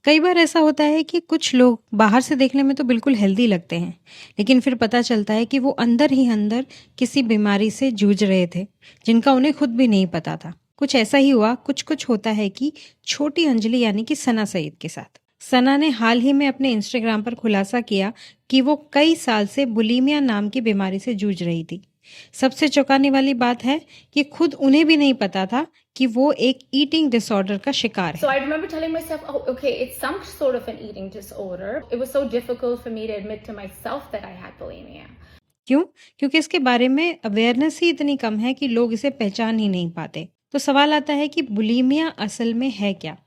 कई बार ऐसा होता है कि कुछ लोग बाहर से देखने में तो बिल्कुल हेल्दी लगते हैं, लेकिन फिर पता चलता है कि वो अंदर ही अंदर किसी बीमारी से जूझ रहे थे, जिनका उन्हें खुद भी नहीं पता था। कुछ ऐसा ही हुआ, कुछ कुछ होता है कि छोटी अंजलि यानी कि सना सईद के साथ। सना ने हाल ही में अपने इंस्टाग्राम पर खुलासा किया कि वो कई साल से बुलीमिया नाम की बीमारी से जूझ रही थी। सबसे चौंकाने वाली बात है कि खुद उन्हें भी नहीं पता था कि वो एक ईटिंग डिसऑर्डर का शिकार So है। I remember telling myself, oh, okay, it's some sort of an eating disorder. It was so difficult for me to admit to myself that I had bulimia. क्यों? क्योंकि इसके बारे में अवेयरनेस ही इतनी कम है कि लोग इसे पहचान ही नहीं पाते। तो सवाल आता है कि बुलीमिया असल में है क्या?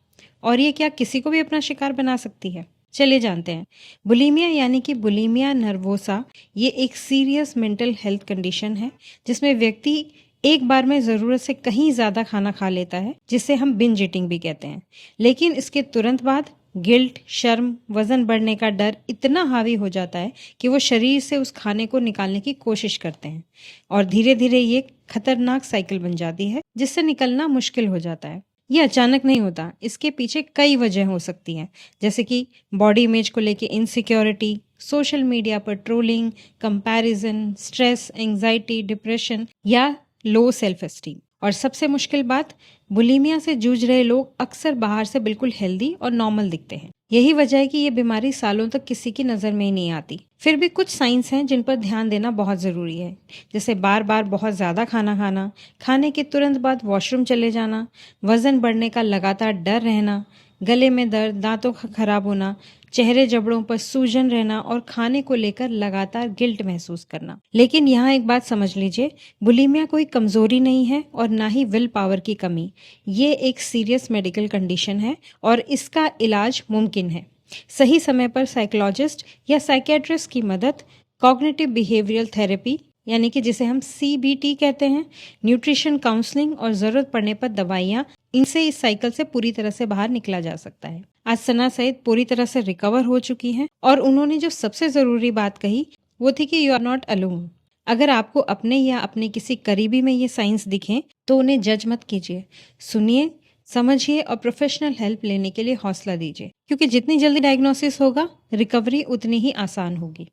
और ये क्या किसी को भी अपना शिकार बना सकती है? चलिए जानते हैं। बुलीमिया यानी कि बुलीमिया नर्वोसा ये एक सीरियस मेंटल हेल्थ कंडीशन है, जिसमें व्यक्ति एक बार में ज़रूरत से कहीं ज़्यादा खाना खा लेता है, जिसे हम बिंज ईटिंग भी कहते हैं। लेकिन इसके तुरंत बाद गिल्ट, शर्म, वज़न बढ़ने का डर इतना हावी हो जाता है कि वो शरीर से उस खाने को निकालने की कोशिश करते हैं और धीरे-धीरे ये खतरनाक साइकिल बन जाती है, जिससे निकलना मुश्किल हो जाता है। ये अचानक नहीं होता, इसके पीछे कई वजह हो सकती हैं, जैसे कि बॉडी इमेज को लेके इनसिक्योरिटी, सोशल मीडिया पर trolling, comparison, stress, anxiety, depression या लो सेल्फ एस्टीम। और सबसे मुश्किल बात, बुलीमिया से जूझ रहे लोग अक्सर बाहर से बिल्कुल हेल्दी और नॉर्मल दिखते हैं। यही वजह है कि ये बीमारी सालों तक किसी की नज़र में ही नहीं आती। फिर भी कुछ साइंस हैं जिन पर ध्यान देना बहुत ज़रूरी है, जैसे बार बार बहुत ज़्यादा खाना खाना, खाने के तुरंत बाद वॉशरूम चले जाना, वज़न बढ़ने का लगातार डर रहना, गले में दर्द, दांतों का खराब होना, चेहरे जबड़ों पर सूजन रहना और खाने को लेकर लगातार गिल्ट महसूस करना। लेकिन यहाँ एक बात समझ लीजिए, बुलीमिया कोई कमजोरी नहीं है और ना ही विल पावर की कमी। ये एक सीरियस मेडिकल कंडीशन है और इसका इलाज मुमकिन है। सही समय पर साइकोलॉजिस्ट या साइकियाट्रिस्ट की मदद, कॉग्निटिव बिहेवियरल थेरेपी यानी कि जिसे हम सीबीटी कहते हैं, न्यूट्रिशन काउंसलिंग और ज़रूरत पड़ने पर दवाइयाँ, इनसे इस साइकिल से पूरी तरह से बाहर निकला जा सकता है। आज सना सईद पूरी तरह से रिकवर हो चुकी हैं और उन्होंने जो सबसे ज़रूरी बात कही वो थी कि यू आर नॉट अलोन। अगर आपको अपने या अपने किसी करीबी में ये साइंस दिखें तो उन्हें जज मत कीजिए, सुनिए, समझिए और प्रोफेशनल हेल्प लेने के लिए हौसला दीजिए, क्योंकि जितनी जल्दी डायग्नोसिस होगा, रिकवरी उतनी ही आसान होगी।